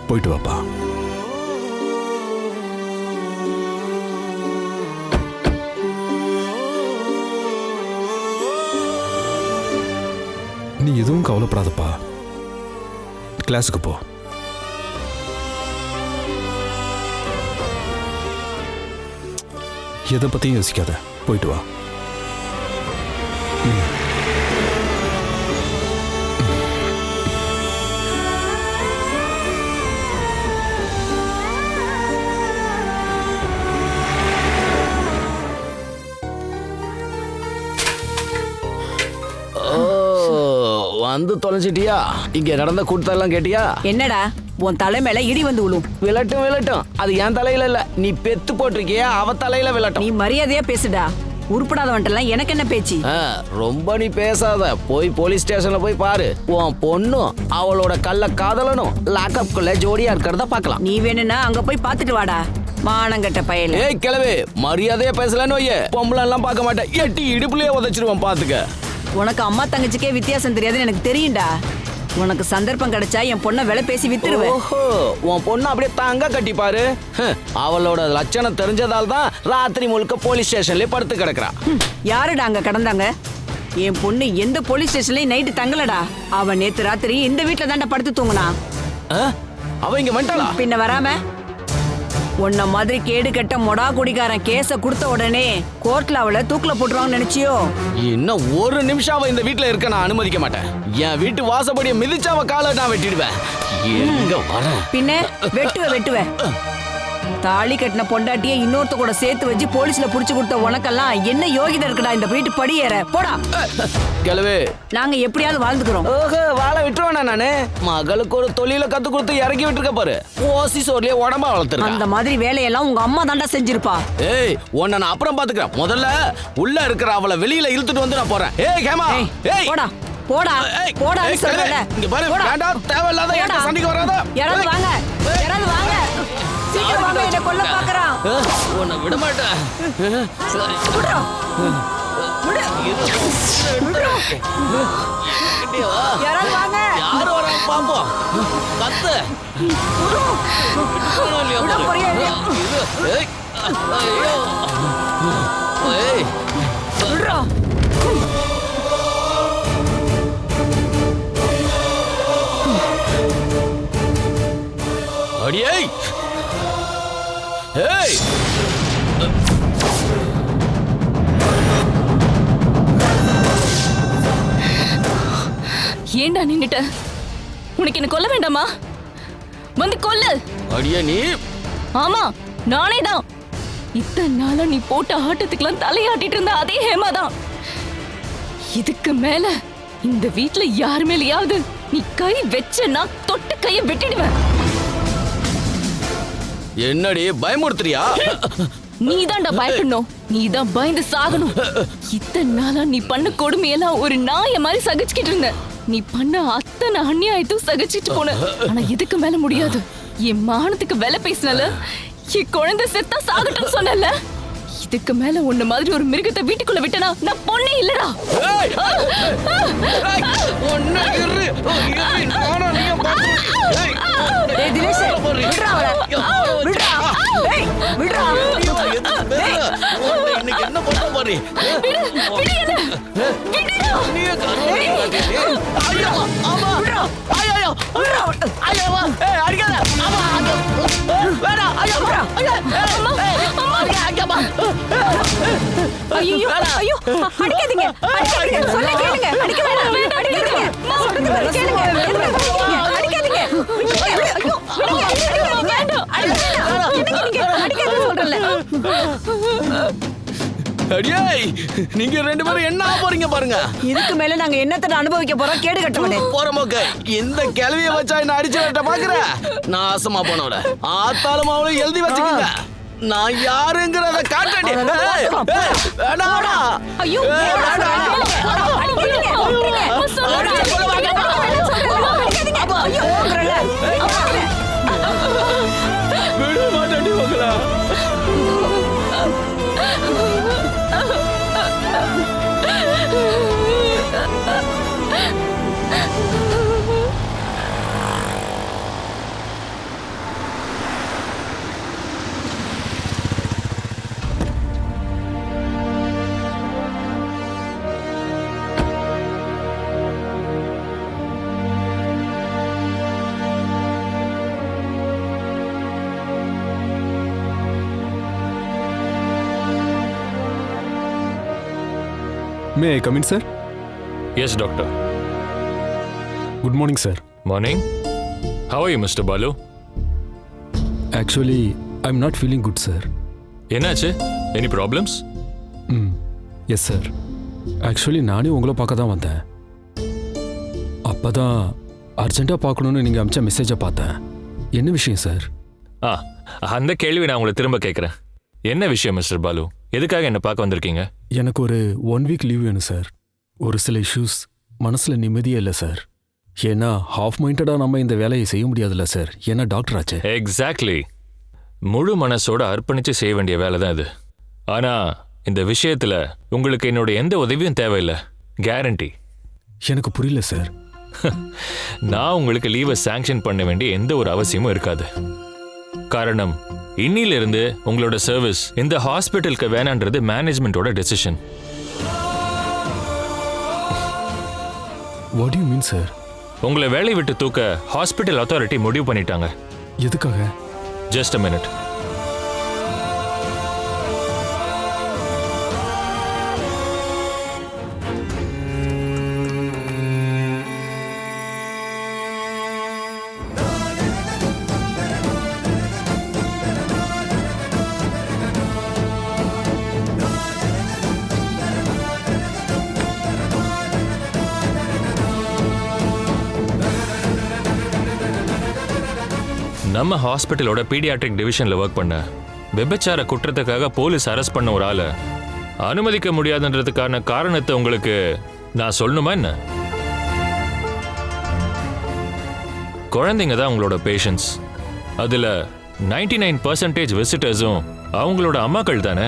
போயிட்டு வாப்பா. நீ எதுவும் கவலைப்படாதப்பா. கிளாஸுக்கு போ. எதை பத்தியும் யோசிக்காத, போயிட்டு வா. வந்து தொலைச்சிட்டியா? இங்க நடந்த கூட்டத்தெல்லாம் கேட்டியா? என்னடா உன் தலை மேல இடி வந்து விழும். விளட்டும் விளட்டும், அது என் தலையில இல்ல, நீ பெத்து போட்டிருக்கிய அவ தலையில விளட்டும். நீ மரியாதையா பேசுடா. உருப்படாதவன்ட்டெல்லாம் எனக்கு என்ன பேச்சு? ரொம்ப நீ பேசாத. போய் போலீஸ் ஸ்டேஷன்ல போய் பாரு. உன் பொண்ணும் அவளோட கள்ள காதலனும் லாக்அப்குள்ள ஜோடியா இருக்கிறத பார்க்கலாம். நீ வேணும்னா அங்க போய் பாத்துட்டு வாடா, மானங்கட்ட பயல. ஏய் கிழவே, மரியாதையா பேசலன்னு வைய, பொம்பளை எல்லாம் பார்க்க மாட்டேன், எட்டி இடுப்புலயே உதைச்சிருவான் பாத்துக்க. உனக்கு அம்மா தங்கச்சிக்கே வித்தியாசம் தெரியாதுன்னு எனக்கு தெரியும்டா. உனக்கு சந்தர்ப்பம் கிடைச்சா என் பொண்ணை விலை பேசி வித்துருவேன். ஓஹோ, உன் பொண்ணு அப்படியே தாங்க கட்டிப்பாரு. அவளோட லட்சணம் தெரிஞ்சதால் தான் ராத்திரி முழுக்க போலீஸ் ஸ்டேஷன்லயே படுத்து கிடக்குறா. யாருடா அங்க கடந்தாங்க? என் பொண்ணு எந்த போலீஸ் ஸ்டேஷன்லயும் நைட்டு தங்கலடா. அவ நேத்து ராத்திரி இந்த வீட்டுல தாண்டா படுத்து தூங்குனா. அவ இங்க வந்துட்டாளா? பின்ன வராம உன்ன மாதிரி கேடு கட்ட மொடா குடிக்காரன் கேஸ கொடுத்த உடனே கோர்ட்ல அவளை தூக்குல போட்டுருவாங்க நினைச்சியோ? இன்னும் ஒரு நிமிஷம் அவ இந்த வீட்டுல இருக்க நான் அனுமதிக்க மாட்டேன். என் வீட்டு வாசப்படிய மிதிச்சு அவ காலை நான் வெட்டிடுவேன். எங்க வர? பின்ன வெட்டுவ தாலி கட்டின பொண்டாட்டிய இன்னொருத்த கூட சேர்த்து வச்சு போலீஸ்ல புடிச்சு கொடுத்த உனக்கெல்லாம் என்ன யோகிதை இருக்குடா இந்த வீட்டு படியேற? போடா கிளவே. நாங்க எப்படியாவது வாழ்ந்துக்கிறோம். ஓஹோ, வாழை விட்டுருவேனா நானு? மகளுக்கு ஒரு தொழில கத்து கொடுத்து இறக்கி விட்டுருக்க பாரு. ஓசி சோர்லயே உடம்ப வளர்த்துருக்க. அந்த மாதிரி வேலையெல்லாம் உங்க அம்மா தாண்டா செஞ்சிருப்பா. ஏய், உன்னை நான் அப்புறம் பாத்துக்கிறேன். முதல்ல உள்ள இருக்கிற அவளை வெளியில இழுத்துட்டு வந்து நான் போறேன். ஏய் ஹேமா, ஏய் போடா போடா போடான்னு சொல்றல. இங்க பாரு, வேண்டாம், தேவையில்லாத என்கிட்ட சண்டைக்கு வராத. யாராவது வாங்க, யாராவது வாங்க, சீக்கிரம் வாங்க, என்ன கொல்ல பாக்குறான். உன்னை விட மாட்டேன். விடுடா. யாராவது வாங்க. யாரும் வராம பாப்போம். கத்து. விட போறியா இல்லையா? ஏய், ஐயோ. ஏய், விடுடா. அடியே. ஏய், ஏண்டா நின்னுட்ட? உனக்கு என்ன கொல்ல வேண்டாமா? வந்து கொல்லு. அடியே நீ. ஆமா, நானே தான். இத்தனை நாளா நீ போட்ட ஆட்டத்துக்கெல்லாம் தலையாட்டிட்டு இருந்த அதே ஹேமா தான். இதுக்கு மேல இந்த வீட்டுல யார் மேலயாவது நீ கை வச்சனா தொட்டு கையை வெட்டிடுவேன். என்னடி பயமுறுத்துறியா? நீதான்டா பயப்படணும். நீதான் பயந்து சாகணும். இத்தனை நாளா நீ பண்ண கொடுமையெல்லாம் ஒரு நாய மாதிரி சகிச்சுக்கிட்டு இருந்த. நீ பண்ண அத்தனை அநியாயத்தும் சகிச்சிட்டு போன. ஆனா இதுக்கு மேல முடியாது. என் மானத்துக்கு விலை பேசினால என் குழந்தை செத்தா சாகட்டும் சொன்னல. இதுக்கு மேல உன்ன மாதிரி ஒரு மிருகத்தை வீட்டுக்குள்ள விட்டனா நான் பொண்ணே இல்லடா. ஏய் தினேஷ், விடுடா அவளை. விடுடா. ஏய், விடுடா. இன்னைக்கு என்ன பண்ண பாரு. நீயே கருவாடி காட்டிட்டே. ஐயோ, ஆமா. விடுடா. ஐயோ, விடுடா. ஐயோ, ஏய் அடிக்காத. ஆமா, வேடா. ஐயோ, ஐயோ. அம்மா. ஐயோ, ஐயோ, அடிக்காதீங்க. அடிக்காதீங்க. சொல்ல கேளுங்க. அடிக்க வேண்டாம். அடிக்காதீங்க. சொல்றது பாரு, கேளுங்க. அடிக்காதீங்க. ஐயோ, வேண்டாம். அடிக்காதீங்க சொல்றல. அடியே, நீங்க ரெண்டு பேரும் என்ன ஆக போறீங்க பாருங்க. இதுக்கு மேல நாங்க என்னத்தை அனுபவிக்க போறோம்? கேடு கட்டவனே. போறமோக்க இந்த கிளவிய வச்சா என்ன அடிச்சு விட்ட பாக்குற? நாசமா போனவள ஆத்தாலும் அவளும் எழுதி வச்சுக்கோங்க. நான் யாருங்கிறத காட்டடி. வேணாடா. ஐயோ, விட மாட்டேன் உங்களா. May I come in, sir? Yes, doctor. Good morning, sir. Morning. How are you, Mr. Balu? Actually, I'm not feeling good, sir. என்னாச்சு? Any problems? Yes sir. Actually நானே உங்களை பார்க்க தான் வந்தேன். அப்போ தான் அர்ஜென்ட்டாக பார்க்கணுன்னு நீங்கள் அனுப்பிச்ச மெசேஜை பார்த்தேன். என்ன விஷயம் சார்? அந்த கேள்வி நான் உங்களை திரும்ப கேட்குறேன். என்ன விஷயம் மிஸ்டர் பாலு? எதுக்காக என்ன பார்க்க வந்திருக்கீங்க? எனக்கு ஒரு 1 வீக் லீவ் வேணும் சார். ஒரு சில இஷ்யூஸ் மனசில் நிம்மதியே இல்லை சார். ஏன்னா ஹாஃப் மைண்டடாக நம்ம இந்த வேலையை செய்ய முடியாதுல்ல சார். ஏன்னா டாக்டர் ஆச்சு. எக்ஸாக்ட்லி. முழு மனசோட அர்ப்பணித்து செய்ய வேண்டிய வேலை தான் இது. ஆனால் இந்த விஷயத்தில் உங்களுக்கு என்னோட எந்த உதவியும் தேவையில்லை. கேரண்டி. எனக்கு புரியல சார். நான் உங்களுக்கு லீவை சாங்ஷன் பண்ண வேண்டிய எந்த ஒரு அவசியமும் இருக்காது. காரணம், இன்னிலிருந்து உங்களோட சர்வீஸ் இந்த ஹாஸ்பிட்டலுக்கு வேணான்றது மேனேஜ்மெண்டோட decision. What you mean sir? உங்களை வேலையை விட்டு தூக்க ஹாஸ்பிட்டல் அத்தாரிட்டி முடிவு பண்ணிட்டாங்க. எதுக்காக? Just a minute. நம்ம ஹாஸ்பிட்டலோட பீடியாட்ரிக் டிவிஷன்ல ஒர்க் பண்ண விபச்சார குற்றத்துக்காக போலீஸ் அரெஸ்ட் பண்ண ஒரு ஆளை அனுமதிக்க முடியாதுன்றதுக்கான காரணத்தை உங்களுக்கு நான் சொல்லணுமா என்ன? குழந்தைங்க தான் உங்களோட பேஷண்ட்ஸ். அதுல 99% விசிட்டர்ஸும் அவங்களோட அம்மாக்கள் தானே.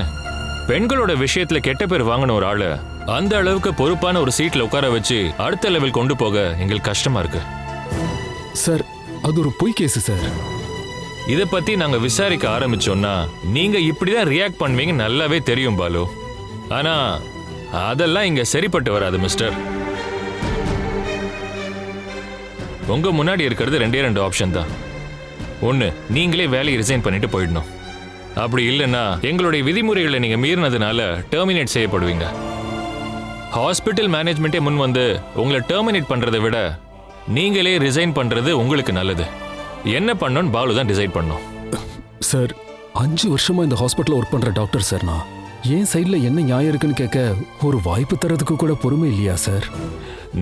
பெண்களோட விஷயத்துல கெட்ட பேர் வாங்கின ஒரு ஆளை அந்த அளவுக்கு பொறுப்பான ஒரு சீட்ல உட்கார வச்சு அடுத்த லெவல் கொண்டு போக எங்களுக்கு கஷ்டமா இருக்கு. சார், அது ஒரு பொய் கேஸ் சார். இதை பத்தி நாங்க விசாரிக்க ஆரம்பிச்சோம்னா நீங்க இப்படிதான் ரியாக்ட் பண்ணுவீங்க நல்லாவே தெரியும் பாலு. ஆனா அதெல்லாம் இங்க சரிப்பட்டு வராது மிஸ்டர். உங்க முன்னாடி இருக்கிறது 2 ஆப்ஷன் தான். ஒன்னு, நீங்களே வேலையை ரிசைன் பண்ணிட்டு போயிடணும். அப்படி இல்லைன்னா எங்களுடைய விதிமுறைகளை நீங்க மீறினதுனால டெர்மினேட் செய்யப்படுவீங்க. ஹாஸ்பிட்டல் மேனேஜ்மெண்ட்டே முன் வந்து உங்களை டெர்மினேட் பண்றதை விட நீங்களே ரிசைன் பண்றது உங்களுக்கு நல்லது. என்ன பண்ணணும்னு பாலு தான் டிசைட் பண்ணோம். சார், 5 வருஷமா இந்த ஹாஸ்பிட்டல்ல ஒர்க் பண்ற டாக்டர் சார். நான் என் சைட்ல என்ன நியாயம் இருக்குன்னு கேட்க ஒரு வாய்ப்பு தரதுக்கு கூட பொறுமை இல்லையா சார்?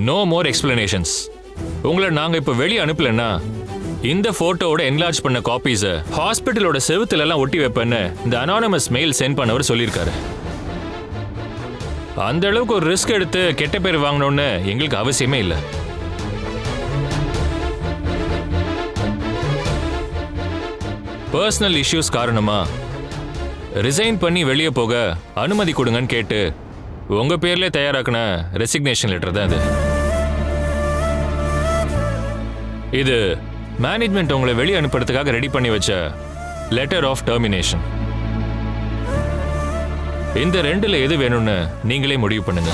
No more explanations. உங்களை நாங்க இப்ப வெளியே அனுப்பலன்னா இந்த போட்டோவோட என்லார்ஜ் பண்ண காப்பீஸை ஹாஸ்பிட்டலோட செவுத்துல எல்லாம் ஒட்டி வைப்பேன்னு இந்த அனானமஸ் மெயில் சென்ட் பண்ணவர் சொல்லியிருக்காரு. அந்த அளவுக்கு ஒரு ரிஸ்க் எடுத்து கெட்ட பேர் வாங்கணும்னு எங்களுக்கு அவசியமே இல்லை. பர்சனல் இஷ்யூஸ் காரணமா ரிசைன் பண்ணி வெளியே போக அனுமதி கொடுங்கன்னு கேட்டு உங்க பேர்ல தயாராக்கின ரெசிக்னேஷன் லெட்டர் தான் இது. இது மேனேஜ்மெண்ட் உங்களை வெளியே அனுப்புறதுக்காக ரெடி பண்ணி வச்ச லெட்டர் ஆஃப் டெர்மினேஷன். இந்த 2ல எது வேணும்னு நீங்களே முடிவு பண்ணுங்க.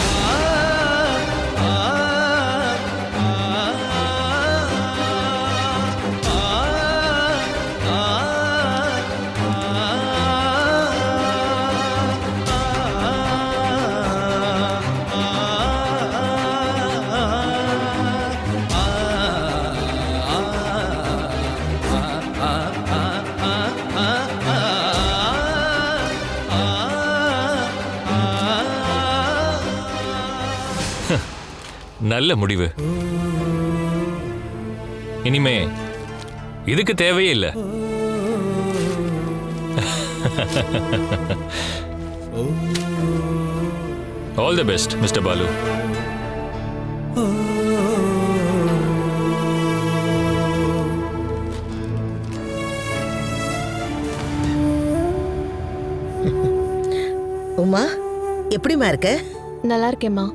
நல்ல முடிவு. இனிமே இதுக்கு தேவையே இல்லை. All the best mister Balu. Uma, எப்படிமா இருக்க? நல்லா இருக்கேம்மா.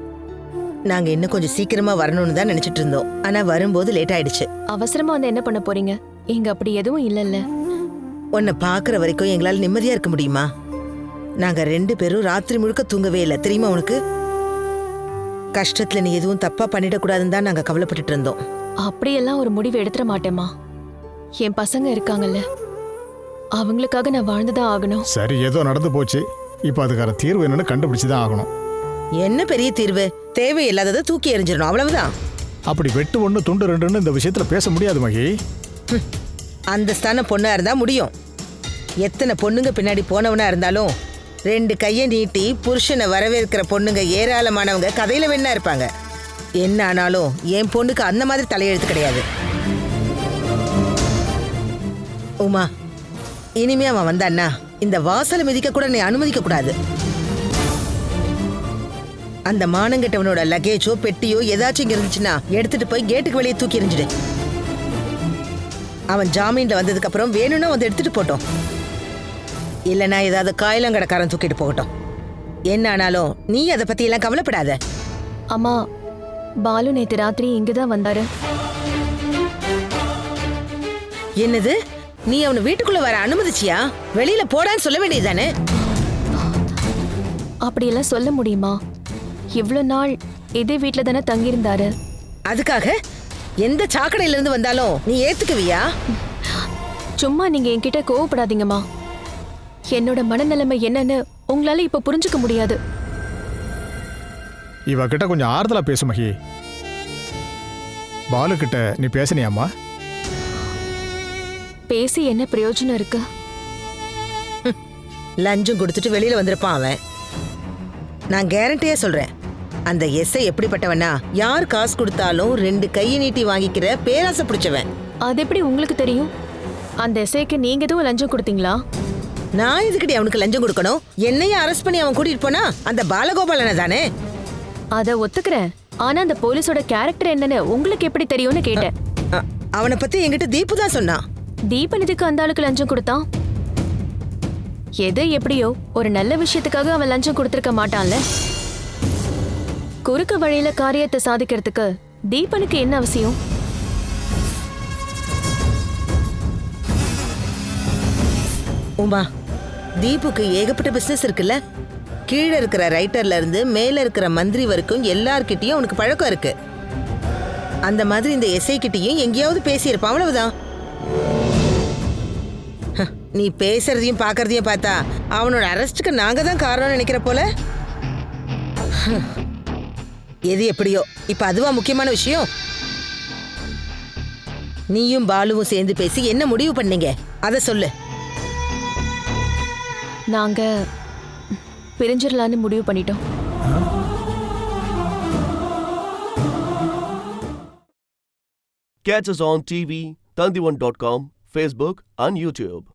நாங்க இன்னும் கொஞ்சம் சீக்கிரமா வரணும்னு தான் நினைச்சிட்டு இருந்தோம். ஆனா வரும்போது லேட் ஆயிடுச்சு. அவசரமா வந்து என்ன பண்ண போறீங்க? இங்க அப்படி எதுவும் இல்லல்ல. உன்னை பாக்குற வரைக்கும் எங்களால நிம்மதியா இருக்க முடியுமா? நாங்க 2 பேரும் ராத்திரி முழுக்க தூங்கவே இல்லை, தெரியுமா உனக்கு? கஷ்டத்துல நீ எதுவும் தப்பா பண்ணிடக்கூடாதுன்னு தான் நாங்க கவலைப்பட்டுட்டு இருந்தோம். அப்படியெல்லாம் ஒரு முடிவு எடுத்துட மாட்டேம்மா. என் பசங்க இருக்காங்கல்ல, அவங்களுக்காக நான் வாழ்ந்துதான் ஆகணும். சரி, ஏதோ நடந்து போச்சு. இப்போ அதுக்கான தீர்வு என்னன்னு கண்டுபிடிச்சுதான் ஆகணும். என்ன பெரிய தீர்வு? தேவையில்லாததை தூக்கி எறிஞ்சிடணும், அவ்வளவுதான். அப்படி வெட்டு 1 துண்டு 2ன்னு இந்த விஷயத்துல பேச முடியாது மகி. அந்த ஸ்தான பொண்ணா இருந்தா முடியும். எத்தனை பொண்ணுங்க பின்னாடி போனவனா இருந்தாலும் 2 கையை நீட்டி புருஷனை வரவேற்கிற பொண்ணுங்க ஏராளமானவங்க கதையில வேணா இருப்பாங்க. என்ன ஆனாலும் என் பொண்ணுக்கு அந்த மாதிரி தலையெழுத்து கிடையாது. உமா, இனிமே அவன் வந்தான்னா இந்த வாசலை மிதிக்க கூட நீ அனுமதிக்க கூடாது. அந்த மானங்கெட்டவனோட லக்கேஜோ பெட்டியோ ஏதாச்சும் இங்க இருந்துச்சுன்னா எடுத்துட்டு போய் கேட்டுக்கு வெளியே தூக்கி எறிஞ்சிடு. அவன் ஜாமீன்ல வந்ததுக்கு அப்புறம் வேணும்னா வந்து எடுத்துட்டு போட்டோம், இல்லைன்னா ஏதாவது காயிலங்கடக்காரன் தூக்கிட்டு போகட்டும். என்ன ஆனாலும் நீ அதை பத்தி எல்லாம் கவலைப்படாத. அம்மா, பாலு நேத்து ராத்திரி இங்கதான் வந்தாரு. என்னது, நீ அவனை வீட்டுக்குள்ள வர அனுமதிச்சியா? வெளியில போடான்னு சொல்ல வேண்டியதுதானே? அப்படியெல்லாம் சொல்ல முடியுமா? இவ்வளவு நாள் இதே வீட்டுல தானே தங்கியிருந்தாரு. அதுக்காக எந்த சாக்கடையில இருந்து வந்தாலும் நீ ஏத்துக்குவியா? சும்மா நீங்க என்கிட்ட கோவப்படாதீங்கம்மா. என்னோட மனநிலைமை என்னன்னு உங்களால இப்ப புரிஞ்சுக்க முடியாது. இவ கிட்ட கொஞ்சம் ஆறுதலா பேசு மகி. பாலு கிட்ட நீ பேசினியாம்மா? பேசி என்ன பிரயோஜனம் இருக்கு? லஞ்சம் கொடுத்துட்டு வெளியில வந்திருப்பான் அவன். நான் கேரண்டியா சொல்றேன், அந்த எஸ்ஐ எப்படிப்பட்டவனா, யார் காசு கொடுத்தாலும் 2 கையை நீட்டி வாங்கிக்கிற பேராசை பிடிச்சவன். அது எப்படி உங்களுக்கு தெரியும்? அந்த எஸ்ஐக்கு நீங்க எதுவும் லஞ்சம் கொடுத்தீங்களா? நான் எதுக்கடி அவனுக்கு லஞ்சம் கொடுக்கணும்? என்னையும் அரெஸ்ட் பண்ணி அவன் கூட்டிட்டு போனா அந்த பாலகோபாலனை தானே. அத ஒத்துக்கிறேன். ஆனா அந்த போலீஸோட கேரக்டர் என்னன்னு உங்களுக்கு எப்படி தெரியும்னு கேட்டேன். அவனை பத்தி என்கிட்ட தீபு தான் சொன்னான். தீபன் இதுக்கு அந்த ஆளுக்கு லஞ்சம் கொடுத்தான்? எது எப்படியோ ஒரு நல்ல விஷயத்துக்காக அவன் லஞ்சம் கொடுத்திருக்க மாட்டான்ல. குறுக்கு வழியில காரியத்தை சாதிக்கிறதுக்கு தீபனுக்கு என்ன அவசியம்? உமா, தீபுக்கு ஏகப்பட்ட பிசினஸ் இருக்குல்ல. கீழே இருக்கிற ரைட்டர்ல இருந்து மேல இருக்கிற மந்திரி வரைக்கும் எல்லார்கிட்டயும் உனக்கு பழக்கம் இருக்கு. அந்த மாதிரி இந்த எஸ்ஐ கிட்டயும் எங்கேயாவது பேசியிருப்பான், அவ்வளவுதான். நீ பேசுறதையும் பாக்குறதையும் பார்த்தா அவனோட அரெஸ்டுக்கு நாங்க தான் காரணம்னு நினைக்கிற போல. எது எப்படியோ, இப்ப அதுவா முக்கியமான விஷயம்? நீயும் பாலுவும் சேர்ந்து பேசி என்ன முடிவு பண்ணீங்க, அத சொல்லு. நாங்க பிரிஞ்சிடலான்னு முடிவு பண்ணிட்டோம். Catch us on TV, Tandivan.com, Facebook and YouTube.